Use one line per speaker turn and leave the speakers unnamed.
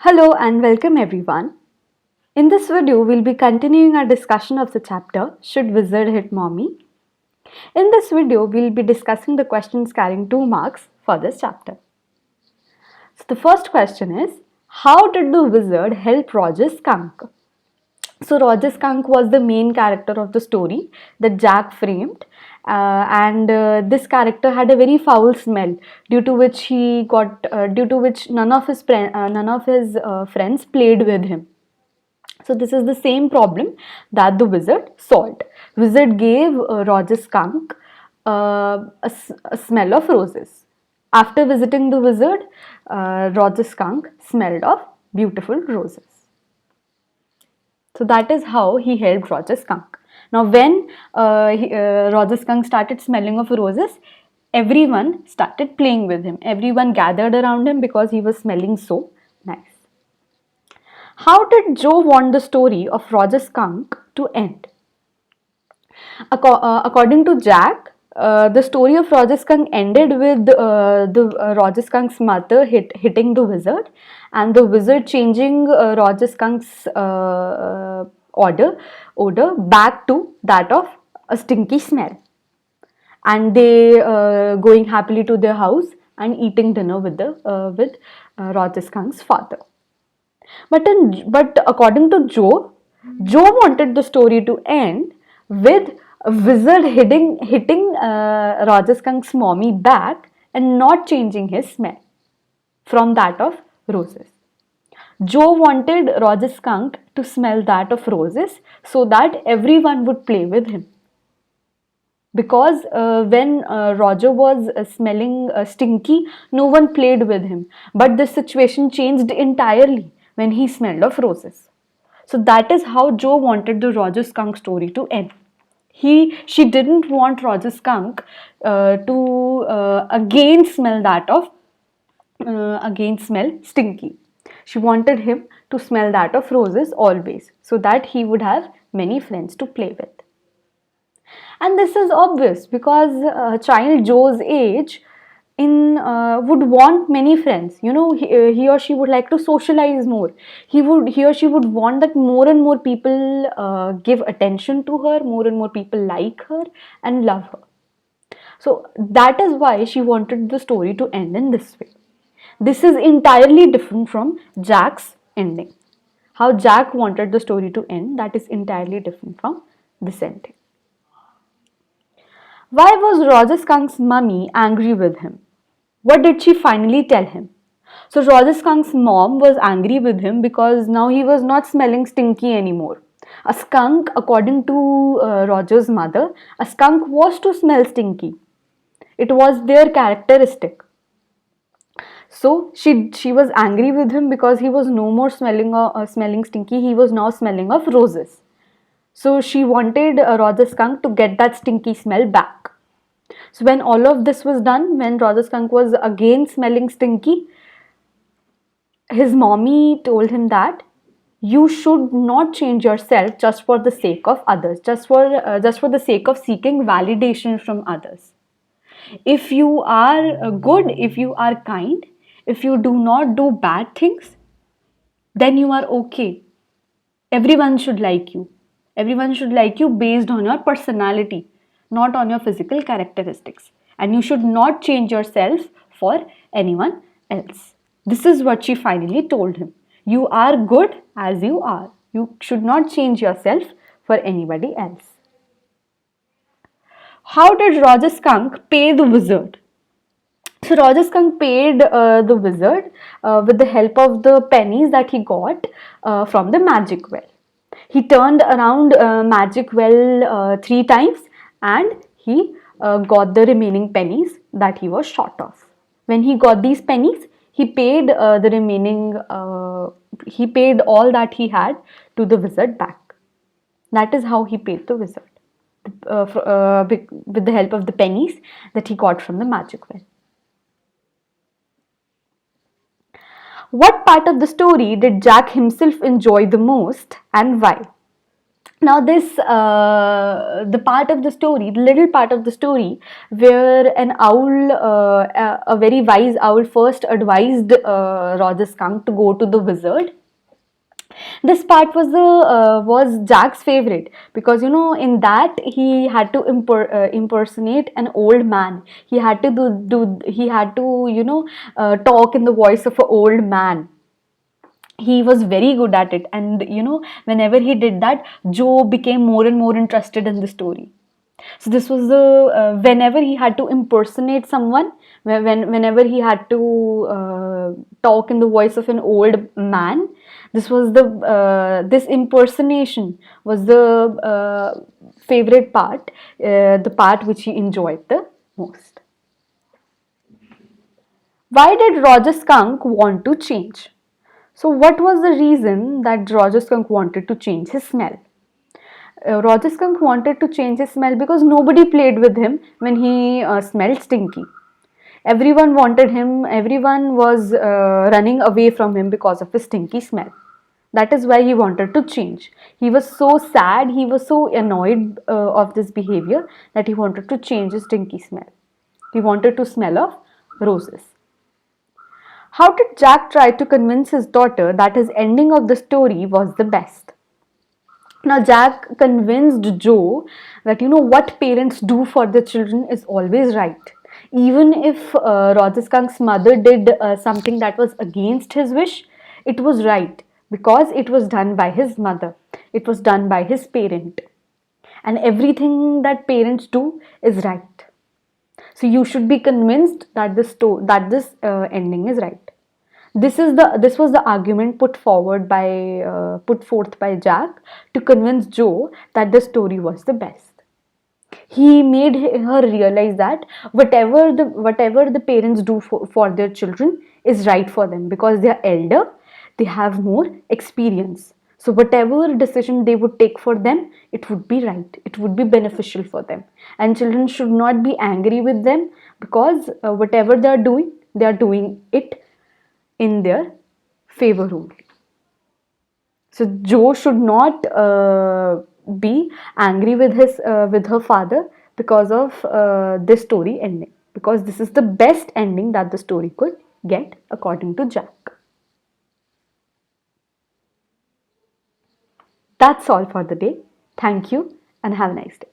Hello and welcome everyone. In this video, we'll be continuing our discussion of the chapter Should Wizard Hit Mommy? In this video, we'll be discussing the questions carrying 2 marks for this chapter. So the first question is, how did the wizard help Roger Skunk? So Roger Skunk was the main character of the story that Jack framed, and this character had a very foul smell, due to which none of his friends played with him. So this is the same problem that the wizard solved. Wizard gave Roger Skunk a smell of roses. After visiting the wizard, Roger Skunk smelled of beautiful roses. So that is how he helped Roger Skunk. Now, when Roger Skunk started smelling of roses, everyone started playing with him. Everyone gathered around him because he was smelling so nice. How did Joe want the story of Roger Skunk to end? According to Jack, the story of Roger Skunk ended with the Roger Skunk's mother hitting the wizard, and the wizard changing Roger Skunk's odor back to that of a stinky smell, and they going happily to their house and eating dinner with Roger Skunk's father. But according to Joe, Joe wanted the story to end with a wizard hitting Roger Skunk's mommy back and not changing his smell from that of roses. Joe wanted Roger Skunk to smell that of roses so that everyone would play with him. Because when Roger was smelling stinky, no one played with him. But the situation changed entirely when he smelled of roses. So that is how Joe wanted the Roger Skunk story to end. She didn't want Roger Skunk to again smell stinky. She wanted him to smell that of roses always, so that he would have many friends to play with. And this is obvious because a child Joe's age would want many friends. He or she would like to socialize more. He or she would want that more and more people give attention to her, more and more people like her and love her. So that is why she wanted the story to end in this way. This is entirely different from Jack's ending. How Jack wanted the story to end, that is entirely different from this ending. Why was Roger Skunk's mummy angry with him? What did she finally tell him? So Roger Skunk's mom was angry with him because now he was not smelling stinky anymore. A skunk, according to Roger's mother, a skunk was to smell stinky. It was their characteristic. So she was angry with him because he was no more smelling stinky. He was now smelling of roses. So she wanted Roger Skunk to get that stinky smell back. So when all of this was done, when Roger Skunk was again smelling stinky, his mommy told him that you should not change yourself just for the sake of others, just for the sake of seeking validation from others. If you are good, if you are kind, if you do not do bad things, then you are okay. Everyone should like you. Everyone should like you based on your personality, not on your physical characteristics. And you should not change yourself for anyone else. This is what she finally told him. You are good as you are. You should not change yourself for anybody else. How did Roger Skunk pay the wizard? So Roger Skunk paid the wizard with the help of the pennies that he got from the magic well. He turned around magic well 3 times and he got the remaining pennies that he was short of. When he got these pennies, he paid he paid all that he had to the wizard back. That is how he paid the wizard, with the help of the pennies that he got from the magic well. What part of the story did Jack himself enjoy the most and why? Now this the part of the story, the little part of the story where an owl, a very wise owl, first advised Roger Skunk to go to the wizard. This part was Jack's favorite, because in that he had to impersonate an old man. He had to he had to talk in the voice of an old man. He was very good at it, and whenever he did that, Joe became more and more interested in the story. So this was the whenever he had to impersonate someone, whenever he had to talk in the voice of an old man, this was the this impersonation was the favorite part, the part which he enjoyed the most. Why did Roger Skunk want to change? So what was the reason that Roger Skunk wanted to change his smell? Roger Skunk wanted to change his smell because nobody played with him when he smelled stinky. Everyone wanted him, everyone was running away from him because of his stinky smell. That is why he wanted to change. He was so sad, he was so annoyed of this behavior that he wanted to change his stinky smell. He wanted to smell of roses. How did Jack try to convince his daughter that his ending of the story was the best? Now, Jack convinced Joe that what parents do for their children is always right. Even if Roger Skunk's mother did something that was against his wish, it was right because it was done by his mother. It was done by his parent. And everything that parents do is right. So you should be convinced that this ending is right. This was the argument put forth by Jack to convince Joe that the story was the best. He made her realize that whatever the parents do for their children is right for them, because they are elder, they have more experience. So whatever decision they would take for them, it would be right. It would be beneficial for them. And children should not be angry with them, because whatever they are doing it in their favor only. So Joe should not be angry with her father because of this story ending, because this is the best ending that the story could get according to Jack. That's all for the day. Thank you and have a nice day.